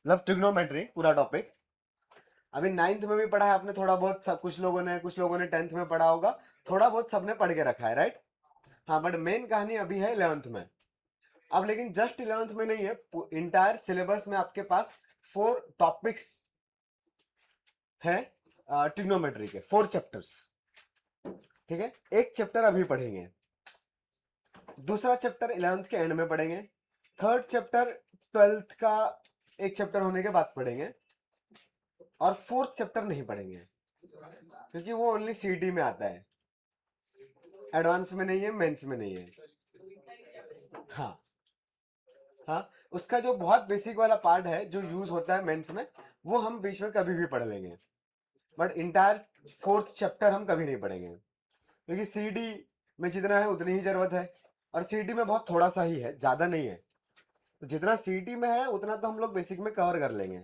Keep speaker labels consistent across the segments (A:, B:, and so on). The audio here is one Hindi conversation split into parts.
A: मतलब ट्रिग्नोमेट्री पूरा टॉपिक। अभी 9th में भी पढ़ा है आपने थोड़ा बहुत, सब कुछ लोगों ने 10th में पढ़ा होगा, थोड़ा बहुत सबने पढ़ के रखा है, राइट। हाँ, बट मेन कहानी अभी है 11th में। अब लेकिन जस्ट 11th में नहीं है, इंटायर सिलेबस में आपके पास 4 टॉपिक्स है ट्रिग्नोमेट्री के, 4 चैप्टर्स। ठीक है, एक चैप्टर अभी पढ़ेंगे, दूसरा चैप्टर 11th के एंड में पढ़ेंगे, थर्ड चैप्टर 12th का एक चैप्टर होने के बाद पढ़ेंगे, और फोर्थ चैप्टर नहीं पढ़ेंगे क्योंकि वो ओनली सीडी में आता है, एडवांस में नहीं है, मेंस में नहीं है। हाँ हाँ, उसका जो बहुत बेसिक वाला पार्ट है जो यूज होता है मेंस में, वो हम बीच में कभी भी पढ़ लेंगे, बट इंटायर फोर्थ चैप्टर हम कभी नहीं पढ़ेंगे क्योंकि सीडी में जितना है उतनी ही जरूरत है, और सीडी में बहुत थोड़ा सा ही है, ज्यादा नहीं है। तो जितना सीडी में है उतना तो हम लोग बेसिक में कवर कर लेंगे,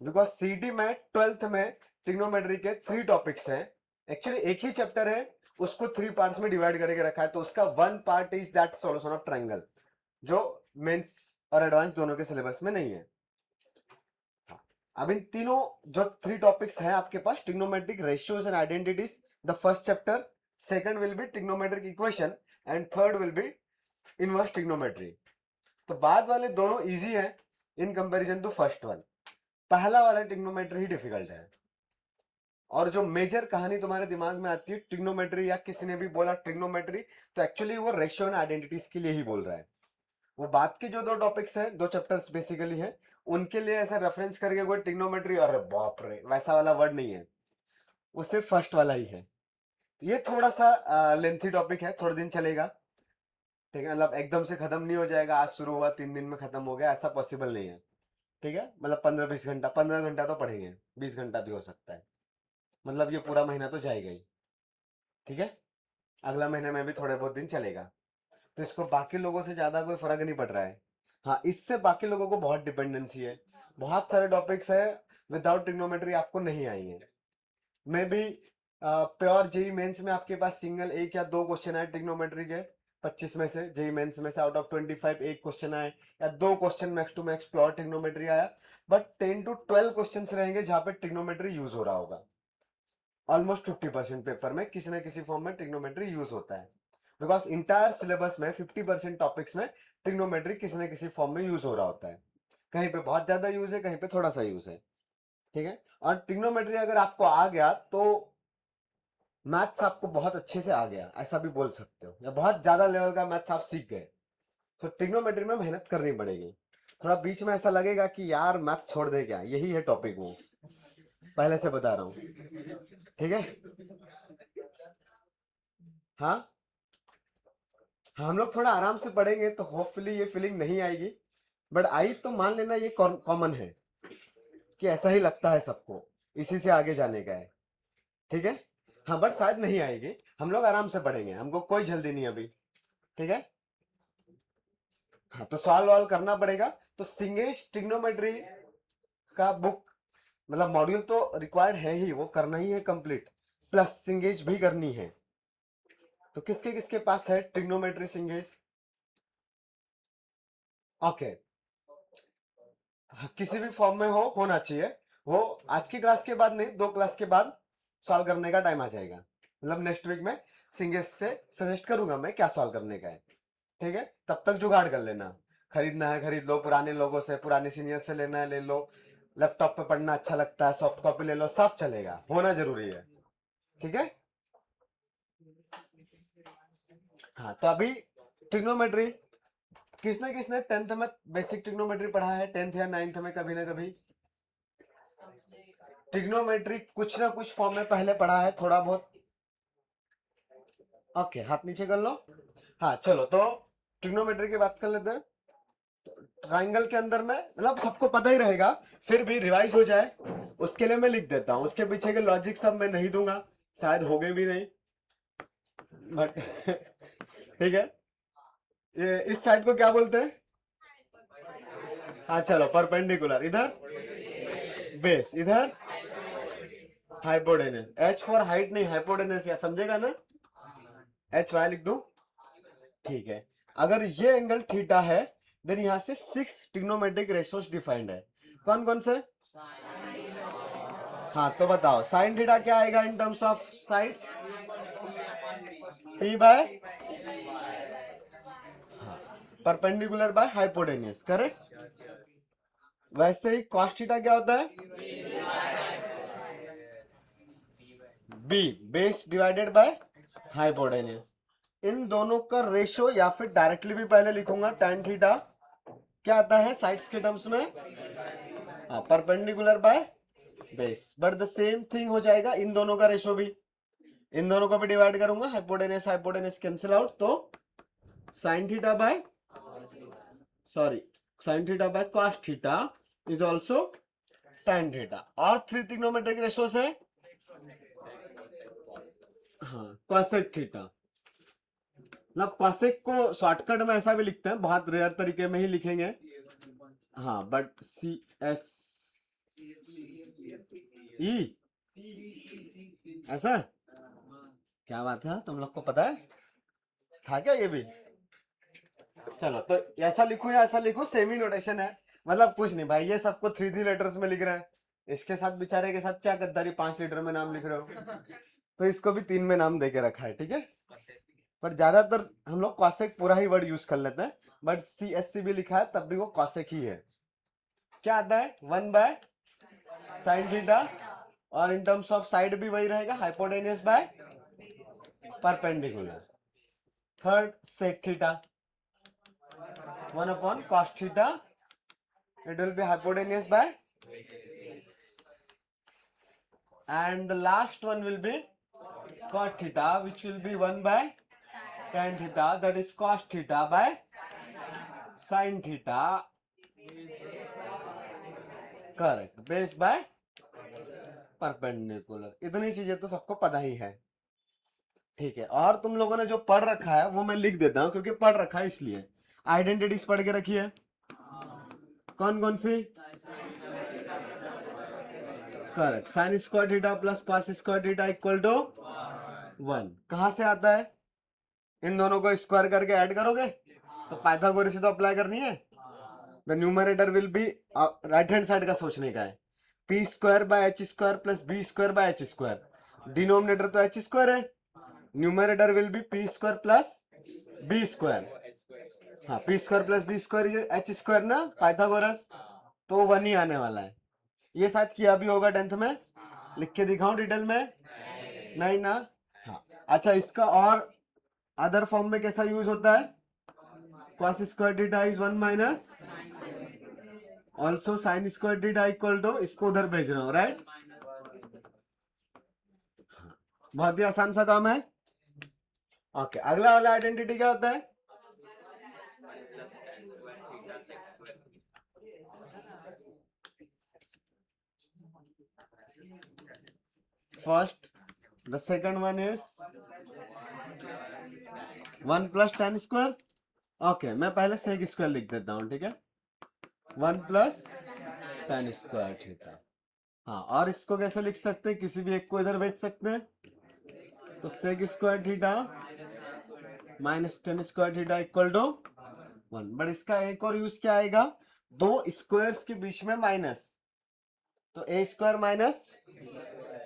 A: बिकॉज सीडी में 12th में ट्रिग्नोमेट्री के 3 टॉपिक्स हैं। एक्चुअली एक ही चैप्टर है, उसको 3 पार्ट्स में डिवाइड करके रखा है, तो उसका 1 part is that solution of triangle, जो मेंस और एडवांस दोनों के सिलेबस में नहीं है। अब इन तीनों जो 3 टॉपिक्स हैं आपके पास, trigonometric ratios and identities, the first chapter, second will be trigonometric equation, and third will be inverse trigonometry. तो बाद वाले दोनों इजी हैं in comparison to first one, पहला वाला ट्रिग्नोमेट्री ही डिफिकल्ट है। और जो मेजर कहानी तुम्हारे दिमाग में आती है ट्रिग्नोमेट्री, या किसी ने भी बोला ट्रिग्नोमेट्री, तो एक्चुअली वो रेशियो एंड आइडेंटिटीज के लिए ही बोल रहा है। वो बात के जो 2 टॉपिक्स हैं, 2 चैप्टर्स बेसिकली हैं, उनके लिए ऐसा रेफरेंस करके कोई ट्रिग्नोमेट्री, अरे बाप रे, वैसा वाला वर्ड नहीं है, वो सिर्फ फर्स्ट वाला ही है। तो ये थोड़ा सा लेंथी टॉपिक है, थोड़े दिन चलेगा, ठीक है, मतलब एकदम से खत्म नहीं हो जाएगा, आज शुरू हुआ 3 दिन में खत्म हो गया, ऐसा पॉसिबल नहीं है। ठीक है, मतलब 15-20 घंटा, 15 घंटा तो पढ़ेंगे, 20 घंटा भी हो सकता है, मतलब ये पूरा महीना तो जाएगा ही। ठीक है, अगला महीने में भी थोड़े बहुत दिन चलेगा, तो इसको बाकी लोगों से ज्यादा कोई फर्क नहीं पड़ रहा है। हाँ, इससे बाकी लोगों को बहुत डिपेंडेंसी है, बहुत सारे टॉपिक्स है विदाउट ट्रिग्नोमेट्री आपको नहीं आएंगे। Maybe pure JEE Mains में आपके पास सिंगल 1 या 2 क्वेश्चन आए ट्रिग्नोमेट्री के, 25 में से, जेई मेंस में से आउट ऑफ 25 एक क्वेश्चन आए, या 2 question max to max pure trigonometry आया, बट 10 to 12 क्वेश्चन रहेंगे जहां पे ट्रिग्नोमेट्री यूज हो रहा होगा। ऑलमोस्ट 50% पेपर में किसी ना किसी फॉर्म में ट्रिग्नोमेट्री यूज होता है, बिकॉज इंटायर सिलेबस में 50% टॉपिक्स में ट्रिग्नोमेट्री किसी ना किसी फॉर्म में यूज हो रहा होता है, कहीं पे बहुत ज्यादा यूज है, कहीं पे थोड़ा सा यूज है। ठीक है, और ट्रिग्नोमेट्री अगर आपको आ गया तो मैथ्स आपको बहुत अच्छे से आ गया, ऐसा भी बोल सकते हो, या बहुत ज्यादा लेवल का मैथ्स आप सीख गए। तो ट्रिग्नोमेट्री में मेहनत करनी पड़ेगी, थोड़ा बीच में ऐसा लगेगा कि यार मैथ्स छोड़ दे क्या, यही है टॉपिक, वो पहले से बता रहा हूँ। ठीक है, हाँ, हम लोग थोड़ा आराम से पढ़ेंगे तो होपफुली ये फीलिंग नहीं आएगी, बट आई तो मान लेना ये कॉमन है कि ऐसा ही लगता है सबको, इसी से आगे जाने का है। ठीक है, हाँ, बट शायद नहीं आएगी, हम लोग आराम से पढ़ेंगे, हमको कोई जल्दी नहीं अभी। ठीक है, हाँ, तो सॉल्व वाल करना पड़ेगा। तो सिंगेश ट्रिग्नोमेट्री का बुक, मतलब मॉड्यूल तो रिक्वायर्ड है ही, वो करना ही है कंप्लीट, प्लस सिंगेज भी करनी है। तो किसके किसके पास है ट्रिग्नोमेट्री सिंगेज? ओके, किसी भी फॉर्म में हो, होना चाहिए वो, आज की क्लास के बाद नहीं, 2 क्लास के बाद सॉल्व करने का टाइम आ जाएगा, मतलब नेक्स्ट वीक में सिंगेज से सजेस्ट करूंगा मैं क्या सॉल्व करने का है। ठीक है, तब तक जुगाड़ कर लेना, खरीदना है खरीद लो, पुराने लोगों से, पुराने सीनियर से लेना है ले लो, लैपटॉप पे पढ़ना अच्छा लगता है सॉफ्ट कॉपी ले लो, सब चलेगा, होना जरूरी है। ठीक है, हाँ, तो अभी ट्रिग्नोमेट्री किसने किसने 10th में बेसिक ट्रिग्नोमेट्री पढ़ा है, 10th या 9th में कभी ना कभी ट्रिग्नोमेट्री कुछ ना कुछ फॉर्म में पहले पढ़ा है थोड़ा बहुत? ओके, हाथ नीचे कर लो। हाँ, चलो, तो ट्रिग्नोमेट्री की बात कर लेते हैं। ट्राइंगल के अंदर में मतलब सबको पता ही रहेगा, फिर भी रिवाइज हो जाए उसके लिए मैं लिख देता हूँ, उसके पीछे के लॉजिक सब मैं नहीं दूंगा, शायद हो गए भी नहीं, बट ठीक है, ये इस साइड को क्या बोलते हैं? हाँ, चलो, परपेंडिकुलर इधर, बेस इधर, हाइपोटेनस, एच फॉर हाइट नहीं, हाइपोटेनस, या समझेगा ना, एच वाई लिख दो। ठीक है, अगर ये एंगल थीटा है, देन यहां से 6 ट्रिग्नोमेट्रिक रेशियोज डिफाइंड है, कौन कौन से? हाँ तो बताओ साइन थीटा क्या आएगा in terms of sides? p by perpendicular by hypotenuse, correct. वैसे ही कॉस थीटा क्या होता है? b base divided by hypotenuse. इन दोनों का रेशो या फिर डायरेक्टली भी पहले लिखूंगा tan थीटा क्या आता है साइड्स के टर्म्स में? Perpendicular by base, but the same thing हो जाएगा इन दोनों का रेशो भी। इन दोनों को भी डिवाइड करूंगा, हाइपोटेनस हाइपोटेनस कैंसिल आउट, तो sine theta by cos theta is also tan theta. और 3 ट्रिग्नोमेट्रिक रेशोस है, हाँ कॉसेक थीटा। मतलब कॉसेक को शॉर्टकट में ऐसा भी लिखते हैं, बहुत रेयर तरीके में ही लिखेंगे, हाँ बट सी एस ई ऐसा क्या बात है, तुम लोग को पता है था क्या ये भी? चलो तो ऐसा लिखो या ऐसा लिखो, सेमी नोटेशन है, मतलब कुछ नहीं भाई, ये सबको 3 लेटर्स में लिख रहे हैं, इसके साथ बेचारे के साथ क्या गद्दारी, 5 लीटर में नाम लिख रहे हो, तो इसको भी 3 में नाम देके रखा है, ठीक है। पर ज्यादातर हम लोग कॉसेक पूरा ही वर्ड यूज कर लेते हैं, बट CSC भी लिखा है तब भी वो कॉसेक ही है। क्या आता है 1 बाय साइन थीटा, और इन टर्म्स ऑफ साइड भी वही रहेगा, hypotenuse by perpendicular. Third sec theta 1 upon cos theta, it will be hypotenuse by, and the last one will be cot theta, which will be 1 by tan theta, that is cos theta by sin theta, correct, base by perpendicular। इतनी चीजें तो सबको पता ही है, ठीक है। और तुम लोगों ने जो पढ़ रखा है वो मैं लिख देता हूं, क्योंकि पढ़ रखा है इसलिए। आइडेंटिटीज पढ़ के रखी है, कौन कौन सी? Correct, sine square theta plus cos square theta equal to 1। कहां से आता है? इन दोनों को स्क्वायर करके ऐड करोगे तो पाइथागोरस से तो अप्लाई करनी है। The numerator will be, right hand side का सोचने का है, P square by H square plus B square by H square. Denominator तो एच स्क्वायर है, numerator will be P square plus B square. हाँ P square plus B square H square ना पाइथागोरस, तो 1 ही आने वाला है। ये शायद किया भी होगा 10th में, लिख के दिखाऊं डिटेल में? नहीं ना, हाँ। अच्छा इसका और अदर फॉर्म में कैसा यूज होता है? cos square theta is 1 minus also sine square theta equal to, इसको उधर भेज रहा हूं, राइट। बहुत ही आसान सा काम है। ओके अगला वाला आइडेंटिटी क्या होता है? First, the second one is 1 plus tan square. Okay मैं पहले सेक स्क्वायर लिख देता हूं, ठीक है, 1 प्लस tan स्क्वायर थीटा। हाँ और इसको कैसे लिख सकते हैं, किसी भी एक को इधर भेज सकते हैं, तो sec square theta minus tan square theta equal to 1। But इसका एक और यूज क्या आएगा, दो स्क्वायर्स के बीच में माइनस, तो A square minus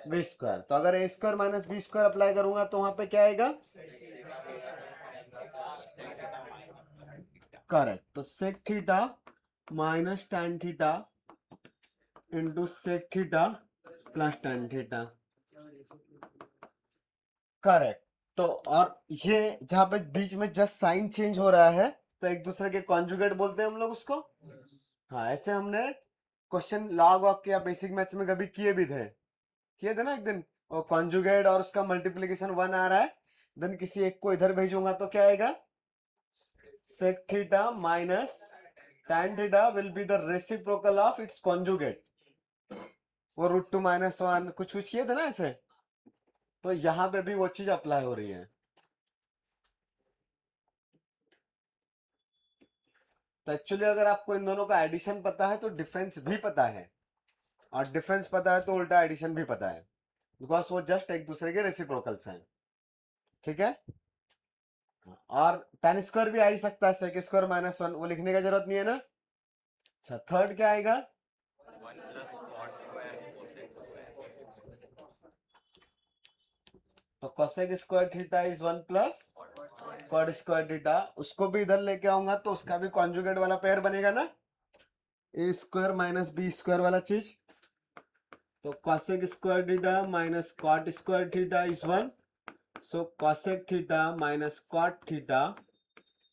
A: B square. तो अगर A square minus B square apply करूंगा तो वहां पे क्या आएगा? करेक्ट, तो sec theta minus tan theta into sec theta plus tan theta, correct. तो और ये जहां पे बीच में जस्ट साइन चेंज हो रहा है तो एक दूसरे के कॉन्जुगेट बोलते हैं हम लोग उसको। हाँ ऐसे हमने क्वेश्चन लॉग वॉग के या बेसिक मैथ्स में कभी किए थे ना एक दिन, और कॉन्जुगेट और उसका मल्टीप्लीकेशन 1 आ रहा है, देन किसी एक को इधर भेजूंगा तो क्या आएगा? Sec theta minus tan theta will be the reciprocal of its conjugate, वो √2 - 1 कुछ कुछ किए थे ना ऐसे, तो यहां पे भी वो चीज अप्लाई हो रही है। तो एक्चुअली अगर आपको इन दोनों का एडिशन पता है तो डिफरेंस भी पता है, और डिफरेंस पता है तो उल्टा एडिशन भी पता है, बिकॉज वो जस्ट एक दूसरे के रेसिप्रोकल्स हैं, ठीक है। और tan स्क्वायर भी आ ही सकता है, सेक स्क्वायर -1, वो लिखने का जरूरत नहीं है ना। अच्छा थर्ड क्या आएगा? तो cosec square theta is 1 plus cot square theta. उसको भी इधर लेके आऊंगा तो उसका भी कॉन्जुगेट वाला पेयर बनेगा ना, A square minus B square वाला चीज। तो cosec square theta minus cot square theta is 1, so cosec theta minus cot theta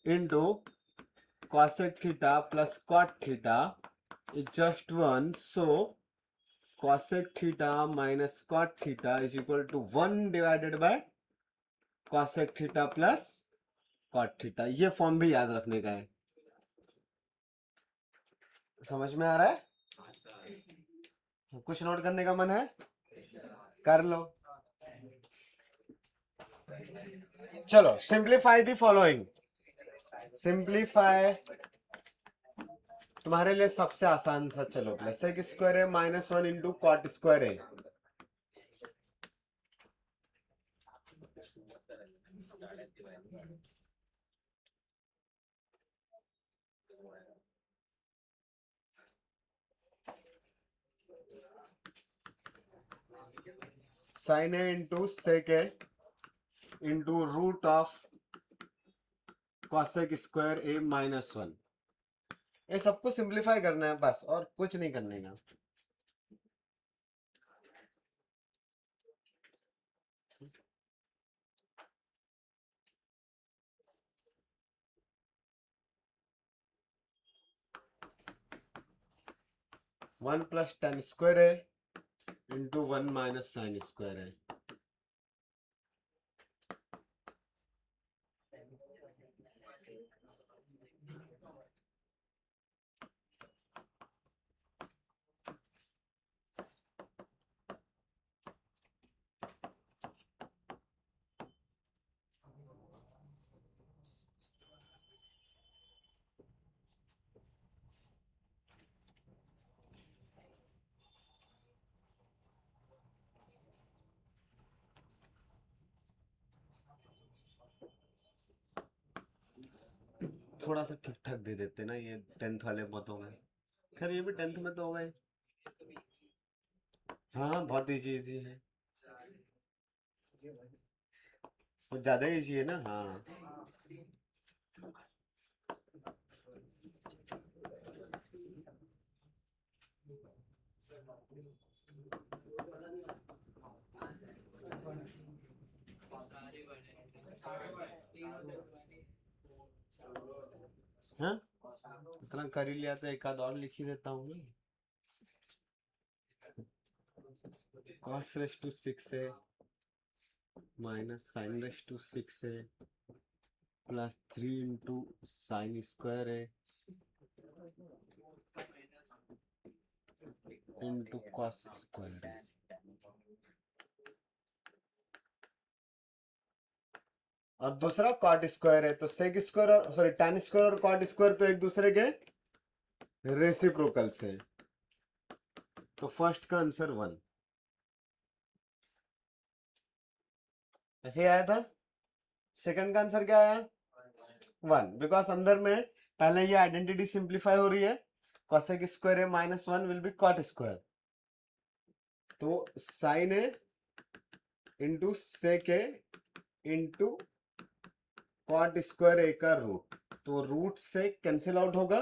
A: into cosec theta plus cot theta is just 1, so cosec theta minus cot theta is equal to 1 divided by cosec theta plus cot theta। ये फॉर्म भी याद रखने का है। समझ में आ रहा है? कुछ नोट करने का मन है कर लो। चलो सिंप्लीफाई दी फॉलोइंग। सिंप्लीफाई तुम्हारे लिए सबसे आसान सा, चलो प्लस सेक स्क्वायर है माइनस 1 इंटू कॉट स्क्वायर है। Sine A into sec A into root of cosec square A minus 1। ये सबको सिंप्लीफाई करना है बस, और कुछ नहीं करने का। वन प्लस टेन स्क्वायर है इंटू 1 माइनस साइन स्क्वायर है। थोड़ा सा ठीक ठाक दे देते ना, ये 10th वाले बहुत हो गए। खैर ये भी 10th में तो हो गए। हाँ बहुत इजी इजी है, कुछ ज्यादा इजी है ना। हाँ हाँ इतना कर ही लिया तो एक आध और लिख ही देता हूँ ना। cos रेस टू 6 है माइनस साइन रेस टू 6 है प्लस 3 इंटू साइन स्क्वायर है इंटू कॉस स्क्वायर है। और दूसरा कॉट स्क्वायर है, तो सेक स्क्वायर और सॉरी tan स्क्वायर और कॉट स्क्वायर तो एक दूसरे के रेसिप्रोकल्स है। तो फर्स्ट का आंसर 1 ऐसे आया था। सेकंड का आंसर क्या आया? 1, बिकॉज अंदर में पहले ये आइडेंटिटी सिंप्लीफाई हो रही है। कोसेक स्क्वायर है minus 1 will be cot square, तो sine A into sec A into cot square A का रूट, तो रूट से कैंसिल आउट होगा,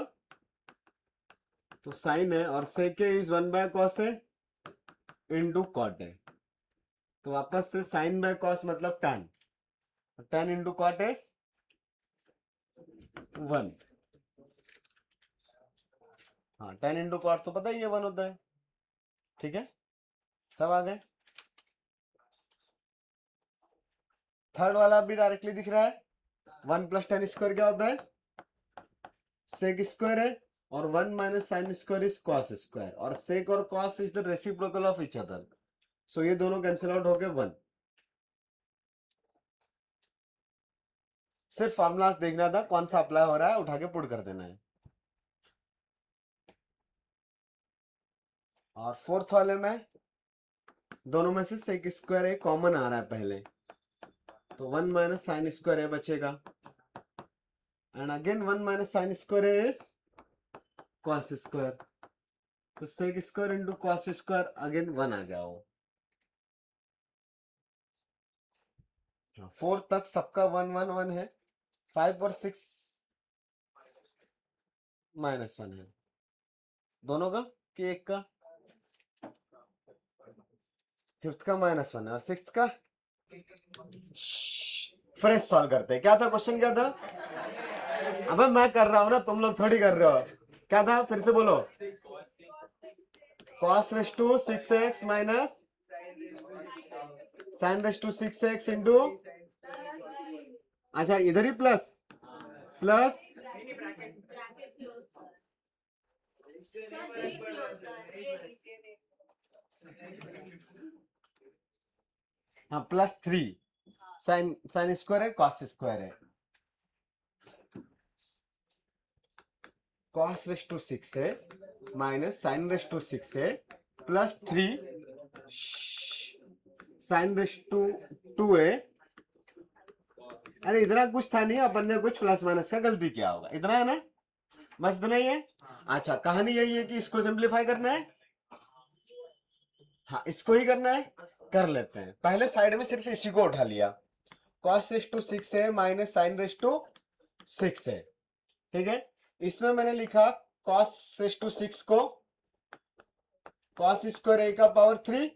A: तो साइन है और sec A is 1 by cos A into cot A, तो वापस से साइन बाय कॉस मतलब tan, tan into cot is 1। हाँ tan इंटू कॉट तो पता ही है 1 होता है। ठीक है सब आ गए। थर्ड वाला भी डायरेक्टली दिख रहा है। 1 प्लस tan स्क्वायर क्या होता है? सेक स्क्वायर है, और 1 minus sine square is cos square, और सेक और cos is the reciprocal of each other, so ये दोनों कैंसिल आउट हो गए 1। सिर्फ फॉर्मूलास देखना था कौन सा अप्लाई हो रहा है, उठा के पुट कर देना है। और फोर्थ वाले में दोनों में से सेक स्क्वायर ए कॉमन आ रहा है पहले, तो 1 माइनस साइन स्क्वायर ए बचेगा, and again 1 minus sine square A is cos square, तो sec square into cos square again 1 आ गया वो। 4 तक सबका 1 1 1 है, 5 और 6 -1 है, दोनों का कि एक का? 5th का -1 है और 6th का। फ्रेश सॉल्व करते हैं। क्या था क्वेश्चन, क्या था? अबे मैं कर रहा हूं ना, तुम लोग थोड़ी कर रहे हो। क्या था, फिर से बोलो। cos raise to 6x minus sin raise to 6x into, अच्छा इधर ही प्लस प्लस, हाँ +3 साइन स्क्वायर है, कॉस स्क्वायर है, cos रेस टू 6 है माइनस sin रेस टू 6 है +3 sin रेस टू 2 है। अरे इतना कुछ था नहीं, अपन ने कुछ प्लस माइनस का गलती किया होगा, इतना है ना, बस इतना ही है। अच्छा कहानी यही है कि इसको सिंप्लीफाई करना है, हाँ इसको ही करना है, कर लेते हैं। पहले साइड में सिर्फ इसी को उठा लिया, cos रेस टू 6 है माइनस sin रेस टू 6 है, ठीक है। इसमें मैंने लिखा cos रेस टू 6 को cos स्क्वायर a का पावर 3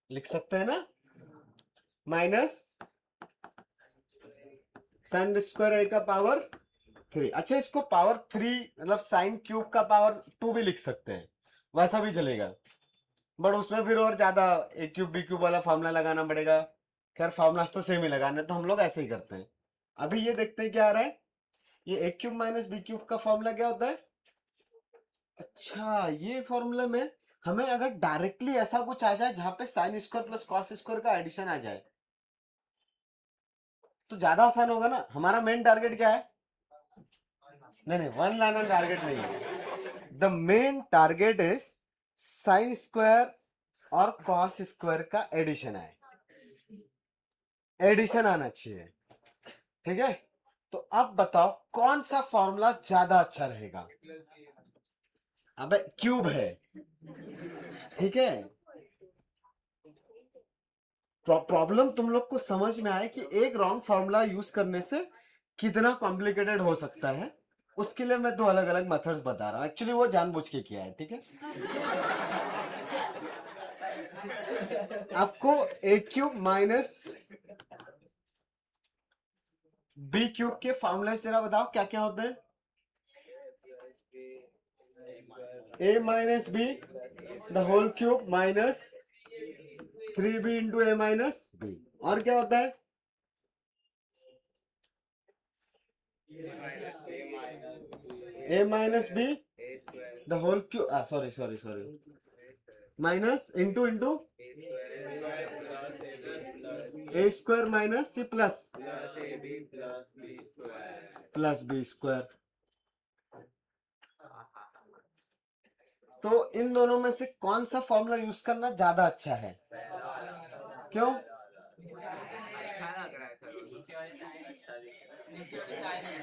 A: लिख सकते हैं ना, माइनस sin स्क्वायर a का पावर 3। अच्छा इसको पावर 3 मतलब साइन क्यूब का पावर 2 भी लिख सकते हैं, वैसा भी चलेगा, बट उसमें फिर और ज्यादा ए क्यूब बी क्यूब वाला फॉर्मूला लगाना पड़ेगा। खैर फॉर्मूला तो सेम ही लगाने, तो हम लोग ऐसे ही करते हैं। अभी ये देखते हैं क्या आ रहा है, ये ए क्यूब माइनस बी क्यूब का फॉर्मूला क्या होता है। अच्छा ये फॉर्मूला में हमें अगर डायरेक्टली ऐसा कुछ आ जाए जहां पे sign square plus cos square का एडिशन आ जाए तो ज्यादा आसान होगा ना। हमारा मेन टारगेट क्या है, नहीं वन लाइनर टारगेट नहीं है, the main target is sine square और कॉस स्क्वायर का एडिशन है, एडिशन आना चाहिए, ठीक है। तो अब बताओ कौन सा फॉर्मूला ज्यादा अच्छा रहेगा। अबे क्यूब है, ठीक है। प्रॉब्लम तुम लोग को समझ में आए कि एक रॉन्ग फॉर्मूला यूज करने से कितना कॉम्प्लिकेटेड हो सकता है, उसके लिए मैं दो अलग अलग मेथड्स बता रहा हूं। एक्चुअली वो जानबूझ के किया है, ठीक है। आपको A cube minus B cube के फॉर्मूले जरा बताओ क्या क्या होते हैं। A minus B the whole cube minus 3b into A minus B, और क्या होता है A minus B the whole cube, sorry sorry sorry, minus into into A square minus C plus B square. तो इन दोनों में से कौन सा फॉर्मूला यूज करना ज्यादा अच्छा है, क्यों?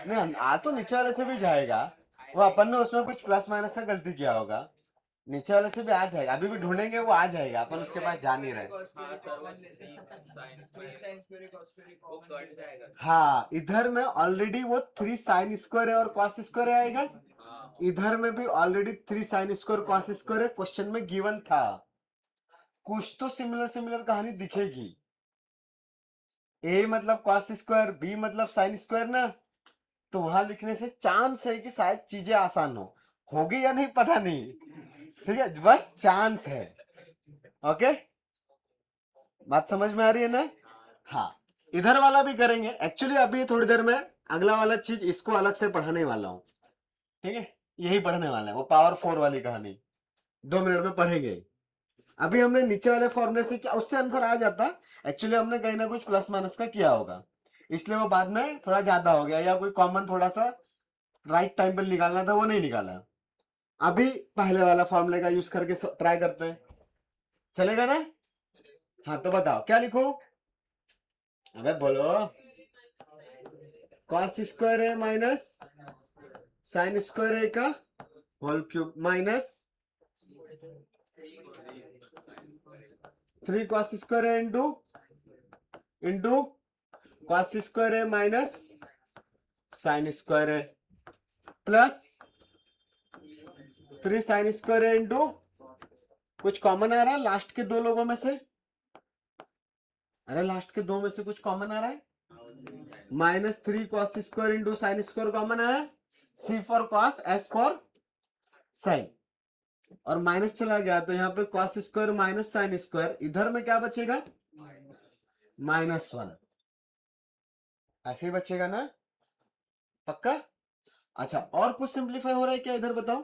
A: नहीं आ तो नीचे वाले से भी जाएगा, वो अपन ने उसमें कुछ प्लस माइनस का गलती किया होगा, नीचे वाले से भी आ जाएगा, अभी भी ढूंढेंगे वो आ जाएगा, अपन उसके पास जा नहीं रहे। हाँ इधर में ऑलरेडी वो 3 साइन स्क्वायर है और कॉस स्क्वायर आएगा, इधर में भी already 3 sine square cos square है, क्वेश्चन में गिवन था। कुछ तो सिमिलर सिमिलर कहानी दिखेगी, ए मतलब कॉस स्क्वायर बी मतलब साइन स्क्वायर ना, तो वहां लिखने से चांस है कि शायद चीजें आसान होगी या नहीं पता नहीं, ठीक है, बस चांस है। ओके बात समझ में आ रही है ना। हाँ इधर वाला भी करेंगे, एक्चुअली अभी थोड़ी देर में अगला वाला चीज इसको अलग से पढ़ाने वाला हूं, ठीक है, यही पढ़ने वाला है, वो पावर 4 वाली कहानी 2 मिनट में पढ़ेंगे। अभी हमने नीचे वाले फॉर्मूले से क्या उससे आंसर आ जाता, एक्चुअली हमने कहीं ना कुछ प्लस माइनस का किया होगा, इसलिए वो बाद में थोड़ा ज्यादा हो गया, या कोई कॉमन थोड़ा सा राइट टाइम पर निकालना था वो नहीं निकाला। अभी पहले वाला फॉर्मूले का यूज करके ट्राई करते हैं, चलेगा ना। हाँ तो बताओ क्या लिखूं, अबे बोलो। कॉस स्क्वायर है माइनस साइन स्क्वायर है का whole cube minus 3 cos square है into into cos square A minus sine square A plus 3 sine square A into कुछ कॉमन आ रहा है लास्ट के दो लोगों में से, अरे लास्ट के दो में से कुछ कॉमन आ रहा है, -3 cos square into sine square common आया, C for cos S for sine, और माइनस चला गया तो यहाँ पे cos square minus sine square, इधर में क्या बचेगा -1, ऐसे ही बचेगा ना, पक्का। अच्छा और कुछ सिंप्लीफाई हो रहा है क्या इधर बताओ,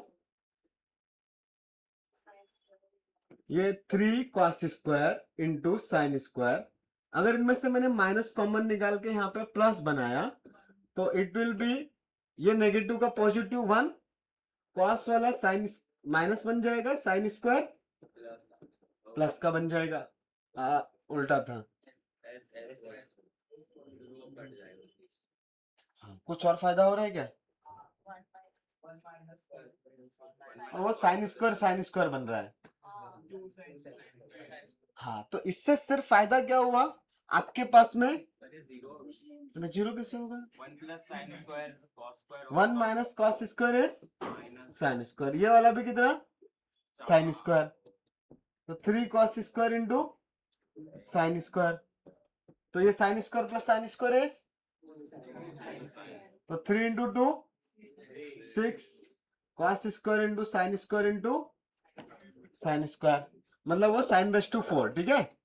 A: ये 3 cos square into sine square, अगर इनमें से मैंने माइनस कॉमन निकाल के यहाँ पे प्लस बनाया तो इट विल बी, ये नेगेटिव का पॉजिटिव 1, कॉस वाला साइन माइनस बन जाएगा, साइन स्क्वायर प्लस का बन जाएगा, उल्टा था। हाँ, कुछ और फायदा हो रहा है क्या, वो साइन स्क्वायर बन रहा है। हाँ तो इससे सिर्फ फायदा क्या हुआ आपके पास में, जीरो कैसे होगा, 1 minus cos square is sine square, ये वाला भी कितना साइन स्क्वायर, तो 3 cos square into sine square, तो ये sign square plus sine square is, तो 3 into 2 6 cos square into sine square into sine square, मतलब वो साइन रेस टू 4, ठीक है।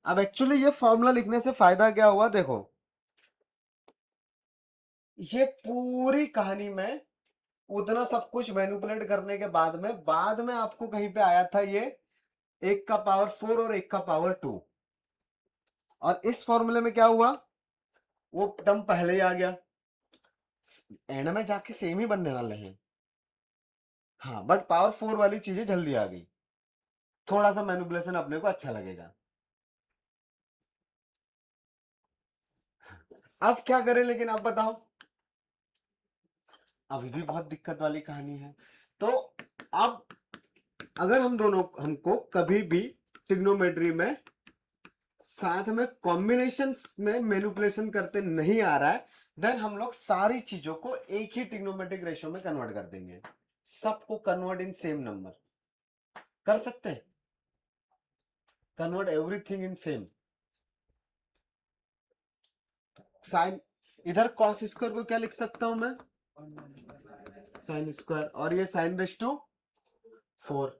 A: अब एक्चुअली ये फॉर्मूला लिखने से फायदा क्या हुआ देखो, ये पूरी कहानी में उतना सब कुछ मैनिपुलेट करने के बाद में आपको कहीं पे आया था ये 1 का पावर 4 और 1 का पावर 2, और इस फॉर्मूले में क्या हुआ, वो टर्म पहले ही आ गया, एंड में जाके सेम ही बनने वाले हैं। हाँ बट पावर 4 वाली चीजें जल्दी आ गई, थोड़ा सा मैनिपुलेशन अपने को अच्छा लगेगा। अब क्या करें लेकिन आप बताओ, अभी भी बहुत दिक्कत वाली कहानी है। तो अब अगर हमको कभी भी ट्रिग्नोमेट्री में साथ में कॉम्बिनेशन में मैनिपुलेशन करते नहीं आ रहा है, देन हम लोग सारी चीजों को एक ही ट्रिग्नोमेट्रिक रेशियो में कन्वर्ट कर देंगे, सबको कन्वर्ट इन सेम नंबर कर सकते हैं, convert everything in same sine, इधर कॉस स्क्वायर को क्या लिख सकता हूं मैं साइन स्क्वायर, और ये साइन रेस टू 4,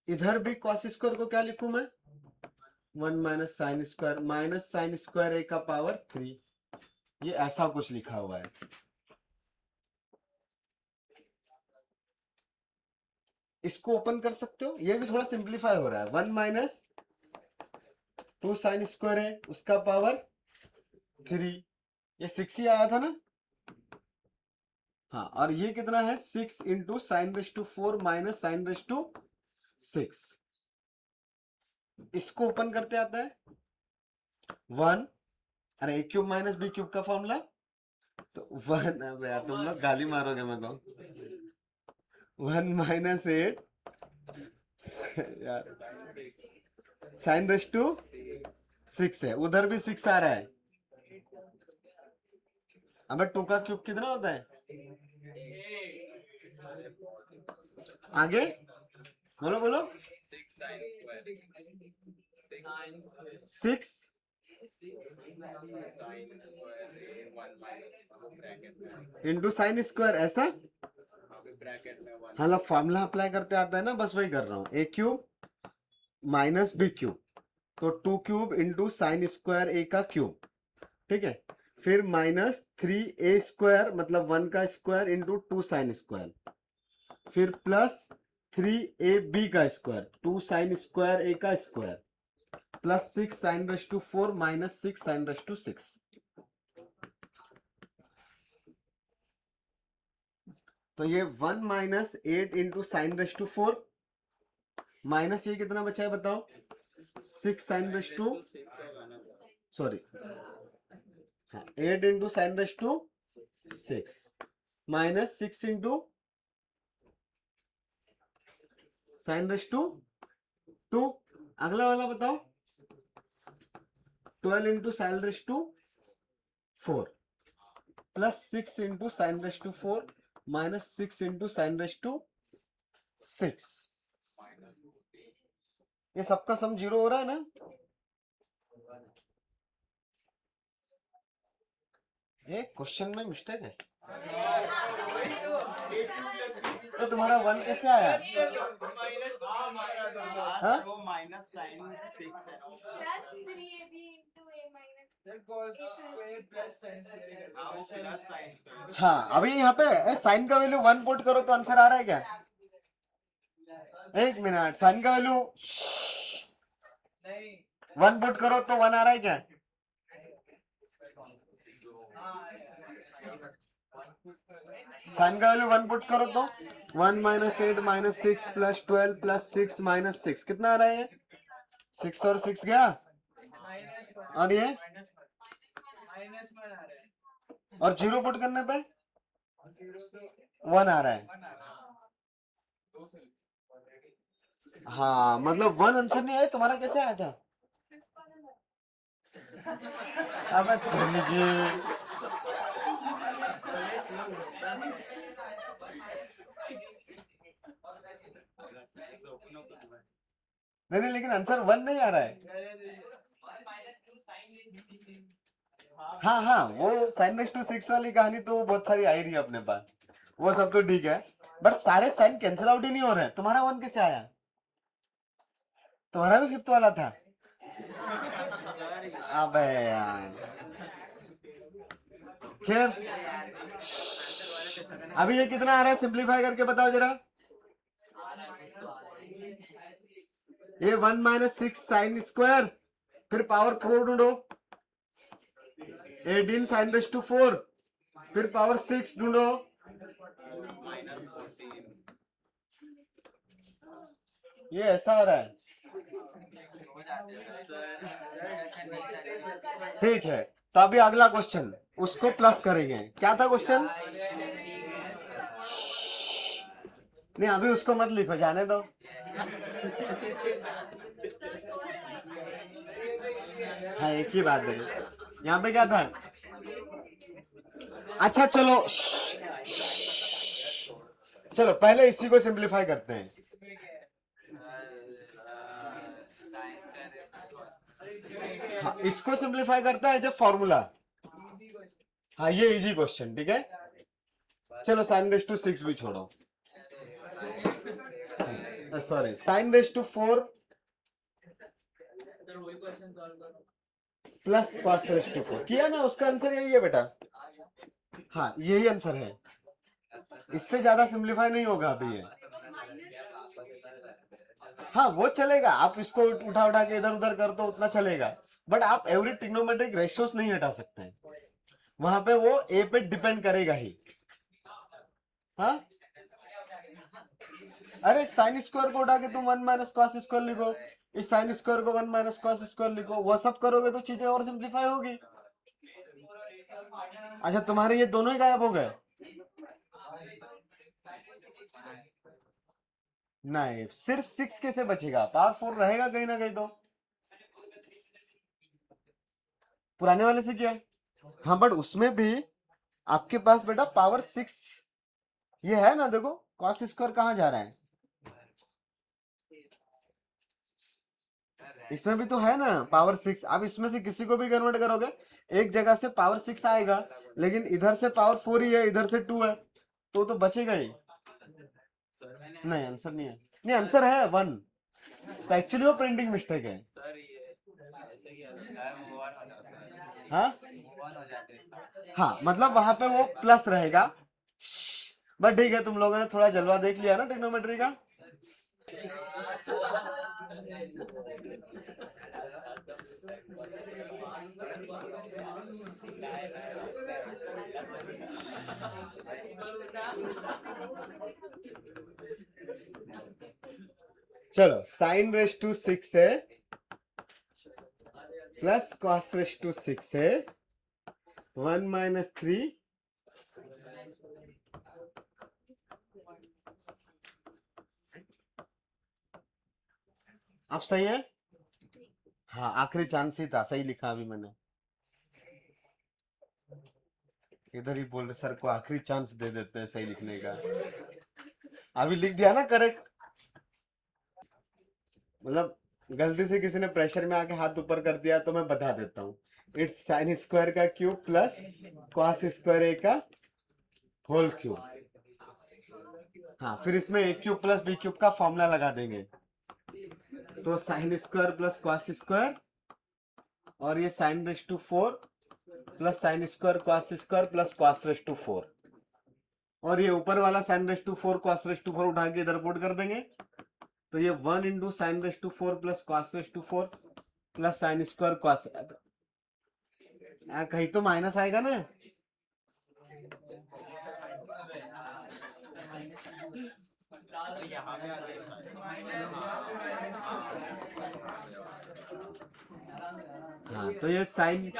A: इधर भी कॉस स्क्वायर को क्या लिखूं मैं 1 माइनस साइन स्क्वायर ए का पावर 3, ये ऐसा कुछ लिखा हुआ है। इसको ओपन कर सकते हो, ये भी थोड़ा सिंप्लीफाई हो रहा है, 1 माइनस 2 साइन स्क्वायर है उसका पावर 3, ये 6 ही आया था ना, हाँ, और ये कितना है 6 into sine raise to 4 minus sine raise to 6, इसको ओपन करते आता है 1, अरे A cube minus B cube का फॉर्मूला, तो 1, अब यार तुम लोग गाली मारोगे मेरे को, 1 माइनस 8 यार साइन रेस टू 6 है, उधर भी 6 आ रहा है, अबे 2 का क्यूब कितना होता है, आगे बोलो बोलो, 6 इंटू साइन स्क्वायर, ऐसा हाँ फॉर्मूला अप्लाई करते आता है ना, बस वही कर रहा हूँ, ए क्यूब माइनस बी क्यूब, तो 2 cube into sine square A का क्यूब, ठीक है, फिर -3a स्क्वायर मतलब 1 का स्क्वायर इंटू 2 साइन स्क्वायर, फिर प्लस 3ab का स्क्वायर 2 साइन स्क्वायर ए का square, plus 6 sine raise to 4 minus 6 sine raise to 6, तो ये 1 minus 8 into sine raise to 4 minus ये कितना बचा है बताओ 6 साइन रेस टू, सॉरी हाँ 8 into sine raise to 6 minus 6 into sine raise to 2, अगला वाला बताओ 12 into sine raise to 4 plus 6 into sine raise to 4 minus 6 into sine raise to 6। ये सबका सम 0 हो रहा है ना? ये क्वेश्चन में मिस्टेक है। तो तुम्हारा 1 कैसे आया? हाँ, अभी यहाँ पे साइन का वैल्यू 1 पुट करो तो आंसर आ रहा है क्या? एक मिनट, साइन का वैल्यू 1 पुट करो तो 1 आ रहा है क्या? साइन का वैल्यू 1 पुट करो तो 1 minus 8 minus 6 plus 12 plus 6 minus 6 कितना आ रहा है? 6 और 6 गया, और ये और 0 पुट करने पे 1 आ रहा है। हाँ, मतलब 1 आंसर नहीं आया, तुम्हारा कैसे आया था? अब नहीं, लेकिन आंसर 1 नहीं आ रहा है। हाँ, वो साइन रेस टू 6 वाली कहानी तो बहुत सारी आई रही है अपने पास, वो सब तो ठीक है, बट सारे साइन कैंसिल आउट ही नहीं हो रहे। तुम्हारा 1 कैसे आया? तुम्हारा भी 5th वाला था? अबे यार, खैर अभी ये कितना आ रहा है? सिंप्लीफाई करके बताओ जरा। ये 1 माइनस 6 साइन स्क्वायर, फिर पावर 4 ढूंढो, 18 साइन रेस टू 4, फिर पावर 6 ढूंढो, ये ऐसा आ रहा है। ठीक है, तो अभी अगला क्वेश्चन, उसको प्लस करेंगे। क्या था क्वेश्चन? नहीं, अभी उसको मत लिखो, जाने दो। हाँ, एक ही बात है। यहाँ पे क्या था? अच्छा चलो पहले इसी को सिंप्लीफाई करते हैं। हाँ, इसको सिंप्लीफाई करता है जब फॉर्मूला। हाँ, ये इजी क्वेश्चन, ठीक है। चलो साइन रेस टू 6 भी छोड़ो, sorry, sine raise to 4 plus cos raise to 4 किया ना, उसका आंसर यही है बेटा। हाँ, यही आंसर है, इससे ज्यादा सिंप्लीफाई नहीं होगा अभी ये। हाँ, वो चलेगा, आप इसको उठा के इधर उधर कर दो, उतना चलेगा, बट आप एवरी ट्रिग्नोमेट्रिक रेशियोस नहीं हटा सकते हैं, वहां पे वो ए पे डिपेंड करेगा ही। हाँ, अरे साइन स्क्वायर को उठा के तुम 1 माइनस कॉस स्क्वायर लिखो, इस साइन स्क्वायर को 1 माइनस कॉस स्क्वायर लिखो, वो सब करोगे तो चीजें और सिंप्लीफाई होगी। अच्छा, तुम्हारे ये दोनों ही गायब हो गए? नहीं, सिर्फ 6 कैसे बचेगा? पावर 4 रहेगा कहीं ना कहीं तो। पुराने वाले से किया। हाँ, बट उसमें भी आपके पास बेटा पावर 6 ये है ना, देखो कॉस स्क्वायर कहाँ जा रहा है, इसमें भी तो है ना पावर 6। अब इसमें से किसी को भी कन्वर्ट करोगे, एक जगह से पावर 6 आएगा, लेकिन इधर से पावर 4 ही है, इधर से 2 है, तो बचेगा ही। नहीं, आंसर नहीं है, नहीं आंसर है 1, तो एक्चुअली वो प्रिंटिंग मिस्टेक है। हाँ, हाँ, मतलब वहां पे वो प्लस रहेगा, बट ठीक है, तुम लोगों ने थोड़ा जलवा देख लिया ना ट्रिग्नोमेट्री का। चलो, साइन रेस टू 6 है प्लस कॉस रेस टू 6 है, 1 माइनस 3 आप सही है। हाँ आखिरी चांस ही था, सही लिखा अभी मैंने, इधर ही बोल रहे सर को आखिरी चांस दे देते हैं सही लिखने का। अभी लिख दिया ना करेक्ट, मतलब गलती से किसी ने प्रेशर में आके हाथ ऊपर कर दिया तो मैं बता देता हूँ, इट्स साइन स्क्वायर का cube plus cos square A का होल क्यूब। हाँ फिर इसमें A cube plus B cube का फॉर्मूला लगा देंगे, तो sine square plus cos square, और ये sine raise to 4 plus sine square cos square plus cos raise to 4, और ये ऊपर वाला sine raise to 4 cos raise to 4 उठा के इधर पुट कर देंगे, तो ये 1 into sine raise to 4 plus cos raise to 4 plus sine square cos, कहीं तो माइनस आएगा ना। हाँ तो ये साइन,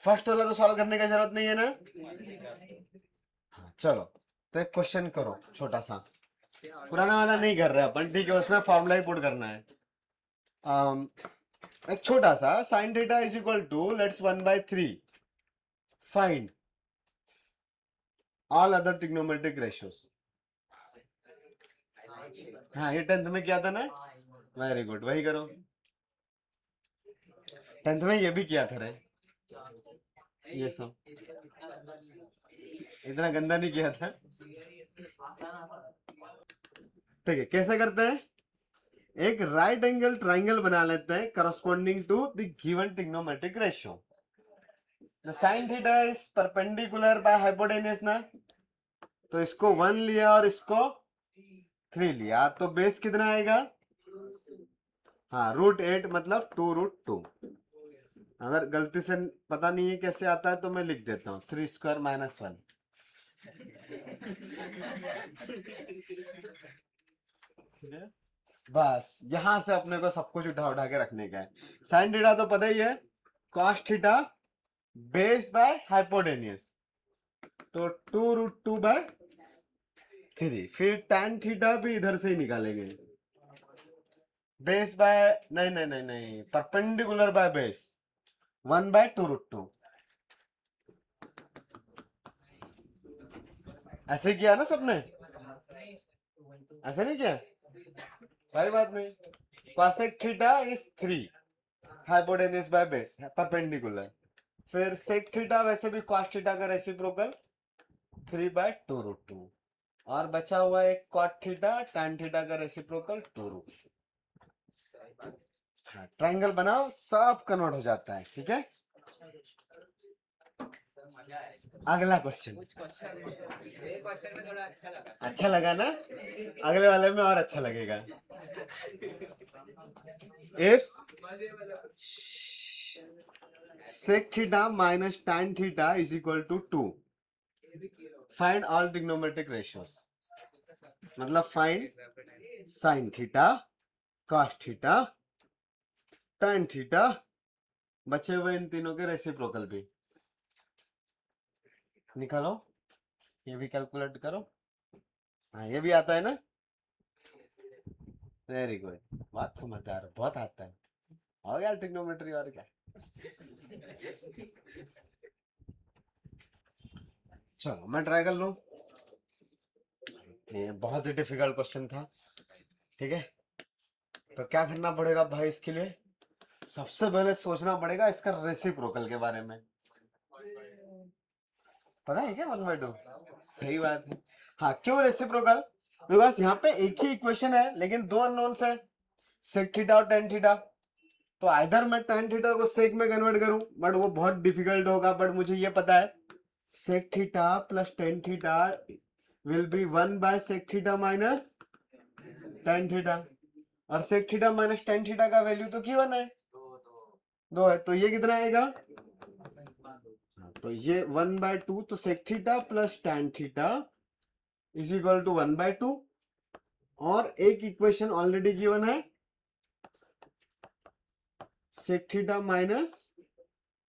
A: फर्स्ट वाला तो सॉल्व करने की जरूरत नहीं है ना। हाँ चलो, तो एक क्वेश्चन करो छोटा सा, पुराना वाला नहीं कर रहे अपन, ठीक है, उसमें फॉर्मूला ही पुट करना है। एक छोटा सा, sine theta is equal to let's 1/3, find all other trigonometric ratios. हाँ ये 10th में किया था ना, वेरी गुड, वही करो। 10th में ये भी किया था रे, ये सब इतना गंदा नहीं किया था। ठीक है, कैसे करते हैं, एक राइट एंगल ट्राइंगल बना लेते हैं corresponding to the given trigonometric ratio. The sine theta is perpendicular by hypotenuse ना, तो इसको 1 लिया और इसको 3 लिया, तो बेस कितना आएगा, हाँ √8 मतलब 2√2। अगर गलती से पता नहीं है कैसे आता है तो मैं लिख देता हूँ 3 स्क्वायर माइनस 1। बस यहां से अपने को सब कुछ उठा उठा के रखने का है। साइन थीटा तो पता ही है, cos theta base by hypotenuse, तो 2√2/3, फिर tan थीटा भी इधर से ही निकालेंगे, बेस बाय नहीं नहीं नहीं नहीं परपेंडिकुलर बाय बेस 1/2√2, ऐसे किया ना सबने, ऐसे नहीं किया, कोई बात नहीं। cosec theta is 3 hypotenuse by base perpendicular, फिर sec थीटा वैसे भी cos थीटा का रेसिप्रोकल 3/2√2, और बचा हुआ एक cot थीटा tan थीटा का रेसिप्रोकल 2√2। हाँ ट्राइंगल बनाओ, सब कन्वर्ट हो जाता है, ठीक है। अगला क्वेश्चन, अच्छा लगा ना, अगले वाले में और अच्छा लगेगा। If sec theta minus tan theta is equal to 2, find all trigonometric ratios, मतलब find sine theta, cos theta, tan theta, बचे हुए इन तीनों के रेसिप्रोकल भी निकालो, ये भी कैलकुलेट करो। हाँ ये भी आता है ना, वेरी गुड, बहुत समझदार, बहुत आता है, हो गया ट्रिग्नोमेट्री, और क्या। चलो मैं ट्राई कर लूं, ये बहुत ही डिफिकल्ट क्वेश्चन था, ठीक है। तो क्या करना पड़ेगा भाई, इसके लिए सबसे पहले सोचना पड़ेगा इसका रेसिप्रोकल के बारे में, पता है क्या 1/2, सही बात है। हाँ क्यों रेसिप्रोकल, बिकॉज यहाँ पे एक ही इक्वेशन है लेकिन दो अननोन्स है, सेक थीटा और tan थीटा, तो आइदर मैं tan थीटा को सेक में कन्वर्ट करूं, बट वो बहुत डिफिकल्ट होगा, बट मुझे ये पता है sec theta plus tan theta will be 1/sec theta minus tan theta, और sec theta minus tan theta का वैल्यू तो गिवन है 2 है, तो ये कितना आएगा, तो ये 1/2, तो sec theta plus tan theta is equal to 1/2, और एक इक्वेशन ऑलरेडी गिवन है sec theta minus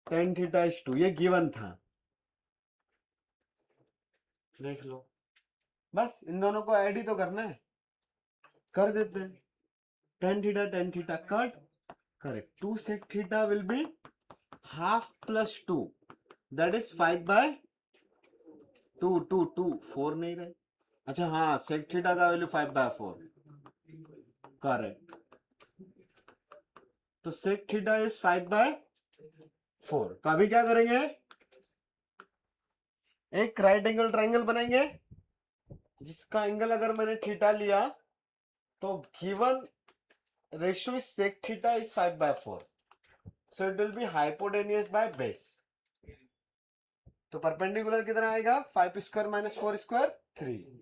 A: tan theta is 2, ये गिवन था, देख लो। बस इन दोनों को ऐड ही तो करना है, कर देते हैं। tan theta cut, correct. 2 sec theta will be half plus 2, that is 5/2, 2 4 नहीं रहे। अच्छा हाँ, sec थीटा का वैल्यू 5/4, करेक्ट। तो sec थीटा इज 5/4। तो अभी क्या करेंगे, एक राइट एंगल ट्राइंगल बनाएंगे, जिसका एंगल अगर मैंने थीटा लिया तो given ratio is sec theta is 5/4, so it will B hypotenuse by base. तो परपेंडिकुलर कितना आएगा, 5 स्क्वायर माइनस 4 स्क्वायर 3।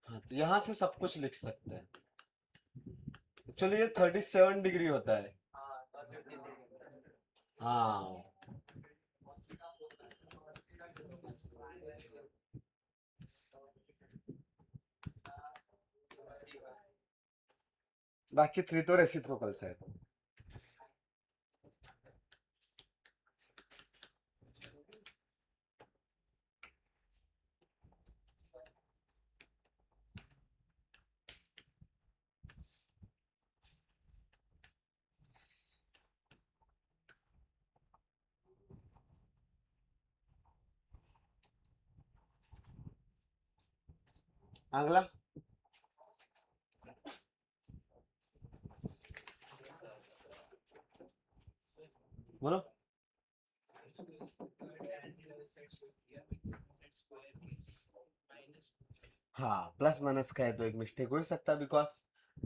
A: हाँ, तो यहां से सब कुछ लिख सकते हैं। चलिए 37 डिग्री होता है। हाँ, बाकी 3 तो रेसिप्रोकल्स है। अगला बोलो। हाँ, प्लस माइनस का है तो एक मिस्टेक हो ही सकता है, बिकॉज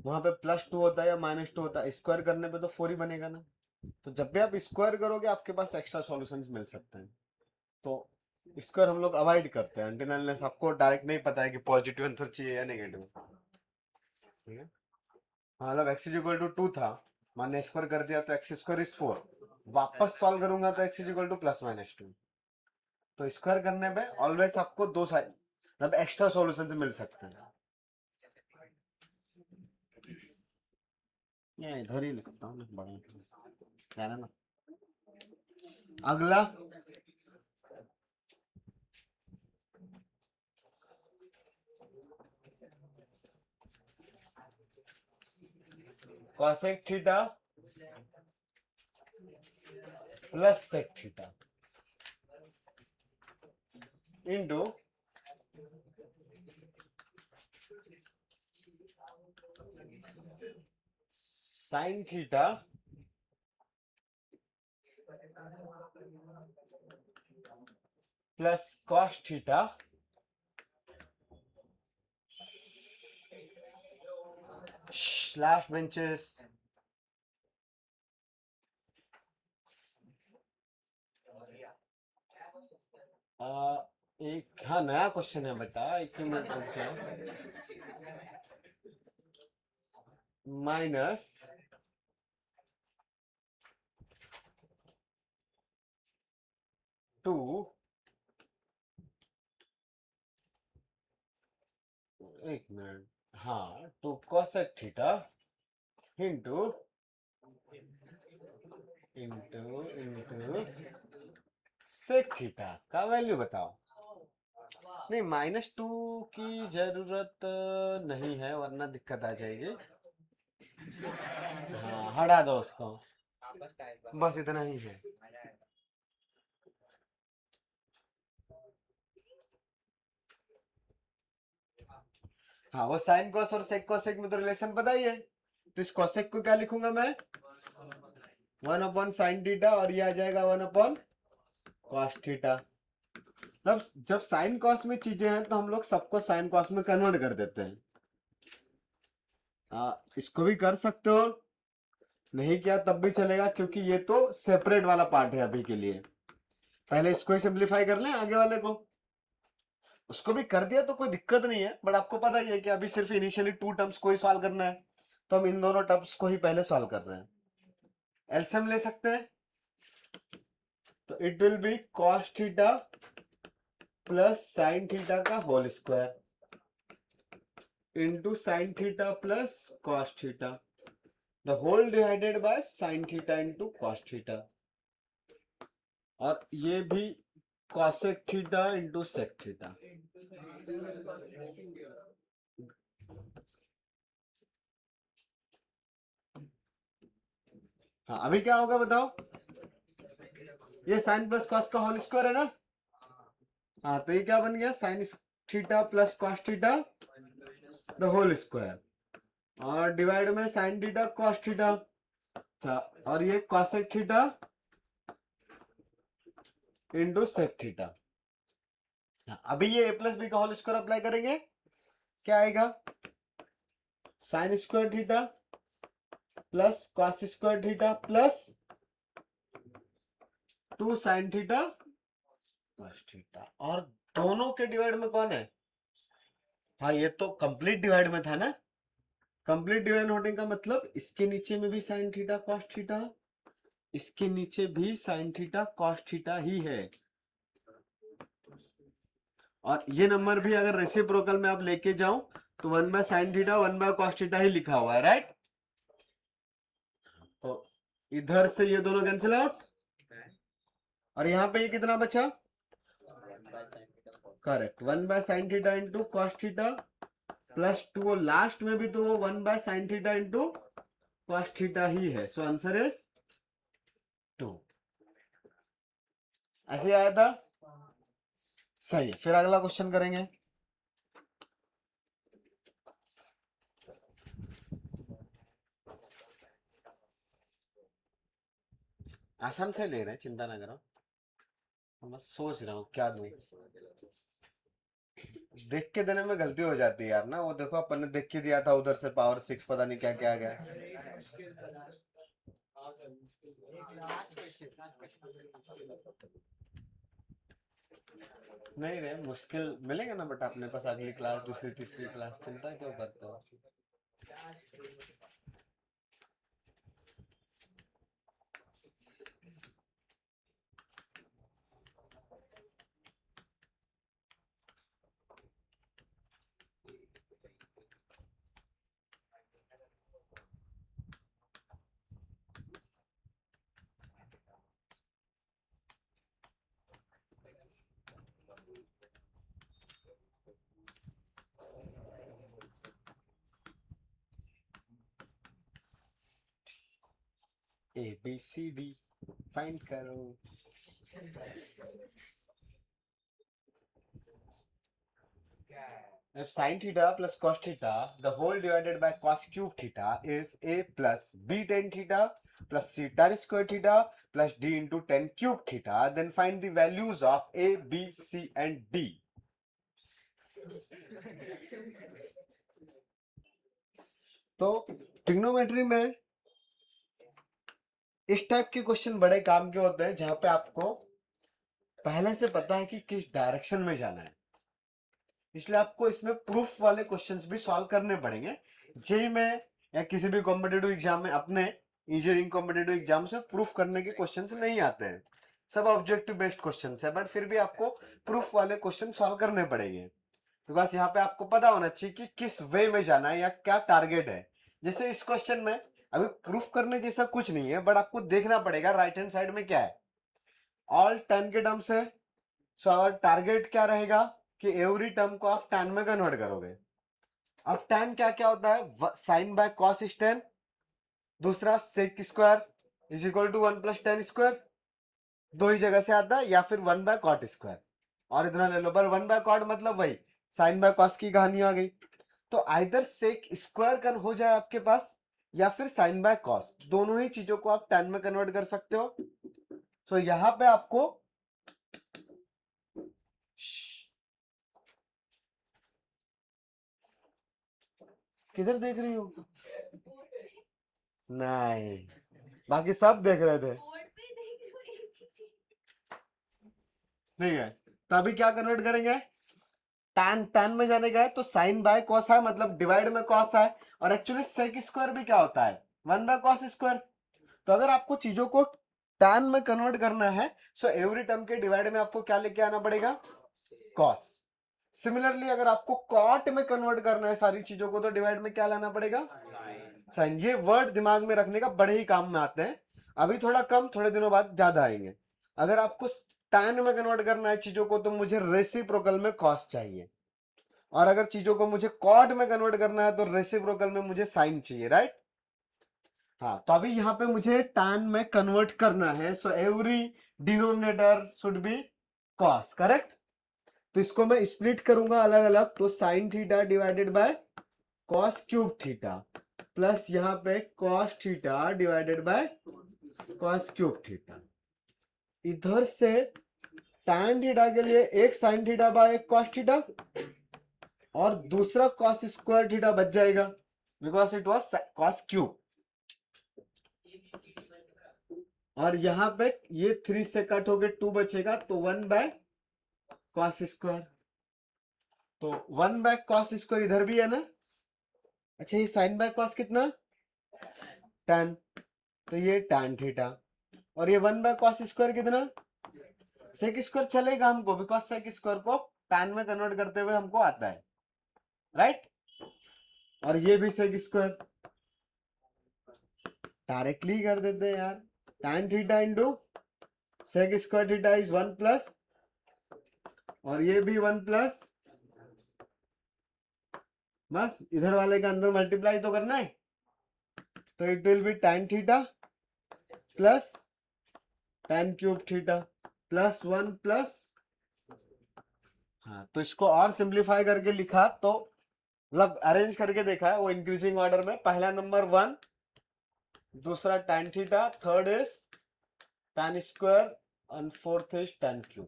A: वहां पे +2 होता है या -2 होता है, स्क्वायर करने पे तो 4 ही बनेगा ना। तो जब भी आप स्क्वायर करोगे आपके पास एक्स्ट्रा सॉल्यूशंस मिल सकते हैं। तो स्क्वायर हम लोग अवॉइड करते हैं अनटिल अनलेस आपको डायरेक्ट नहीं पता है कि पॉजिटिव आंसर चाहिए या नेगेटिव। ठीक है, हाँ, मतलब x इज इक्वल टू 2 था, मैंने स्क्वायर कर दिया तो x स्क्वायर इज 4, वापस सॉल्व करूंगा तो x इज इक्वल टू +-2। तो स्क्वायर करने पे ऑलवेज आपको दो साइड मतलब एक्स्ट्रा सॉल्यूशन मिल सकते हैं। ये इधर ही लिखता हूँ बड़ा, क्या है ना। अगला cosec theta plus sec theta into sin theta plus cos theta slash benches. एक हाँ नया क्वेश्चन है बेटा, एक मिनट रुक जाओ। माइनस टू, एक मिनट, हाँ, 2 cosec theta into into into sec theta का वैल्यू बताओ। नहीं, -2 की जरूरत नहीं है वरना दिक्कत आ जाएगी। हाँ, हटा दो उसको, बस इतना ही है। हाँ, वो साइन कॉस और सेक कॉसेक में तो रिलेशन पता ही है। तो इस कॉसेक को क्या लिखूंगा मैं, 1/sin थीटा, और ये आ जाएगा 1/cos थीटा। तब जब साइन कॉस में चीजें हैं तो हम लोग सबको साइन कॉस में कन्वर्ट कर देते हैं। इसको भी कर सकते हो, नहीं किया तब भी चलेगा, क्योंकि ये तो सेपरेट वाला पार्ट है अभी के लिए। पहले इसको ही सिंप्लीफाई कर लें, आगे वाले को। उसको भी कर दिया तो कोई दिक्कत नहीं है, बट आपको पता ही है कि अभी सिर्फ इनिशियली 2 टर्म्स को ही सॉल्व करना है, तो हम इन दोनों टर्म्स को ही पहले सॉल्व कर रहे हैं। एलसीएम ले सकते हैं, तो it will be cos theta plus sin theta का whole square into sin theta plus cos theta, the whole divided by sin theta into cos theta. और ये भी cosec theta into sec theta. हाँ अभी क्या होगा बताओ, ये साइन प्लस कॉस का होल स्क्वायर है ना। हाँ तो ये क्या बन गया, sine theta plus cos theta the whole square, और डिवाइड में साइन थीटा कॉस थीटा। अच्छा, और ये cosec theta into sec theta. अभी ये a प्लस बी का होल स्क्वायर अप्लाई करेंगे, क्या आएगा, sine square theta plus cos square theta plus 2 sine theta cos theta, और दोनों के डिवाइड में कौन है, हाँ ये तो कंप्लीट डिवाइड में था ना। कंप्लीट डिवाइड होने का मतलब इसके नीचे में भी साइन थीटा कॉस थीटा, इसके नीचे भी साइन थीटा कॉस थीटा ही है, और ये नंबर भी अगर रेसिप्रोकल में आप लेके जाओ तो 1 by sine theta 1 by cos theta ही लिखा हुआ है, राइट। तो इधर से ये दोनों कैंसिल आउट, और यहाँ पे ये कितना बचा, correct, 1 by sine theta into cos theta plus 2, last में भी तो वो 1 by sine theta into cos theta ही है, सो आंसर इज 2। ऐसे आया था, सही। फिर अगला क्वेश्चन करेंगे। आसान से ले रहे हैं, चिंता ना करो, मैं सोच रहा हूँ क्या दूं। देख के देने में गलती हो जाती है यार ना, वो देखो अपन ने देख के दिया था उधर से पावर 6 पता नहीं क्या क्या आ गया। नहीं रे, मुश्किल मिलेगा ना बेटा अपने पास, अगली क्लास दूसरी तीसरी क्लास, चिंता क्यों करते हो। ABCD फाइंड करो। If sin theta plus cos theta the whole divided by cos cube theta is a plus b tan theta plus c tan square theta plus d into tan cube theta, then find the values of a, b, c and d. तो ट्रिग्नोमेट्री में इस टाइप के क्वेश्चन बड़े काम के होते हैं, जहां पे आपको पहले से पता है कि किस डायरेक्शन में जाना है, इसलिए आपको इसमें प्रूफ वाले क्वेश्चंस भी सॉल्व करने पड़ेंगे। जेई में या किसी भी कॉम्पिटेटिव एग्जाम में, अपने इंजीनियरिंग कॉम्पिटेटिव एग्जाम से प्रूफ करने के क्वेश्चंस नहीं आते हैं, सब ऑब्जेक्टिव बेस्ड क्वेश्चंस है, बट फिर भी आपको प्रूफ वाले क्वेश्चन सॉल्व करने पड़ेंगे, बिकॉज यहाँ पे आपको पता होना चाहिए कि किस वे में जाना है या क्या टारगेट है। जैसे इस क्वेश्चन में अभी प्रूफ करने जैसा कुछ नहीं है, बट आपको देखना पड़ेगा राइट हैंड साइड में क्या है, ऑल टर्म के टर्म्स है, सो आवर टारगेट क्या रहेगा कि एवरी टर्म को आप टैन में कन्वर्ट करोगे। अब टैन क्या क्या होता है, sine by cos is tan, दूसरा sec square is equal to 1 plus tan square, दो ही जगह से आता है, या फिर 1 बाय कॉट स्क्वायर, और इतना ले लो, पर 1 बाय कॉट मतलब वही साइन बाय कॉस की कहानी आ गई। तो आइदर सेक स्क्वायर कर हो जाए आपके पास, या फिर साइन बाय कॉस, दोनों ही चीजों को आप टैन में कन्वर्ट कर सकते हो। सो यहां पे आपको किधर देख रही हो, नहीं बाकी सब देख रहे थे, ठीक है। तो अभी क्या कन्वर्ट करेंगे, टैन टैन में जाने का है तो साइन बाय कॉस है, मतलब डिवाइड में कॉस है, और एक्चुअली सेक स्क्वायर भी क्या होता है, 1 बाय कॉस स्क्वायर। तो अगर आपको चीजों को टैन में कन्वर्ट करना है, सो एवरी टर्म के डिवाइड में आपको क्या लेके आना पड़ेगा, कॉस। सिमिलरली अगर आपको कॉट में कन्वर्ट करना है सारी चीजों को, तो डिवाइड में क्या लाना पड़ेगा, साइन। ये वर्ड दिमाग में रखने का बड़े ही काम में आते हैं, अभी थोड़ा कम, थोड़े दिनों बाद ज्यादा आएंगे। अगर आपको tan में कन्वर्ट करना है चीजों को तो मुझे रेसिप्रोकल में cos चाहिए, और अगर चीजों को मुझे कॉट में कन्वर्ट करना है तो रेसिप्रोकल में मुझे साइन चाहिए, राइट। हाँ, तो अभी यहाँ पे मुझे tan में कन्वर्ट करना है, so every denominator should be cos, correct. तो इसको मैं स्प्लिट करूंगा अलग अलग, तो sine theta divided by cos cube theta plus यहाँ पे cos theta divided by cos cube theta. इधर से tan थीटा के लिए एक साइन थीटा बाय एक कॉस थीटा और दूसरा कॉस स्क्वायर थीटा बच जाएगा because it was cos cube, और यहाँ पे ये 3 से कट होके 2 बचेगा तो 1 बाय कॉस स्क्वायर। तो 1 बाय कॉस स्क्वायर इधर भी है ना। अच्छा, ये साइन बाय कॉस कितना, tan, तो ये tan थीटा, और ये 1 बाय कॉस स्क्वायर कितना, सेक स्क्वायर चलेगा हमको बिकॉज सेक स्क्वायर को tan में कन्वर्ट करते हुए हमको आता है, राइट। और ये भी सेक स्क्वायर डायरेक्टली कर देते हैं यार, tan theta into sec square theta is 1 plus, और ये भी 1 प्लस, बस इधर वाले का अंदर मल्टीप्लाई तो करना है, तो it will B tan theta plus tan cube theta plus 1 plus, हाँ तो इसको और सिंप्लीफाई करके लिखा तो मतलब अरेंज करके देखा है वो इंक्रीजिंग ऑर्डर में, पहला नंबर 1, दूसरा tan theta, third is tan square और फोर्थ इज tan क्यूब।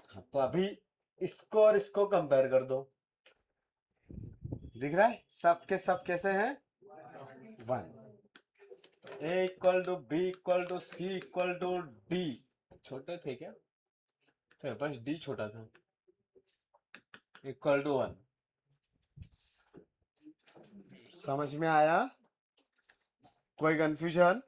A: हाँ, तो अभी इसको और इसको कंपेयर कर दो, दिख रहा है सब के सब कैसे हैं 1, A equal to B equal to C equal to D, छोटे थे क्या, तो बस डी छोटा था, इक्वल टू 1। समझ में आया, कोई कंफ्यूजन।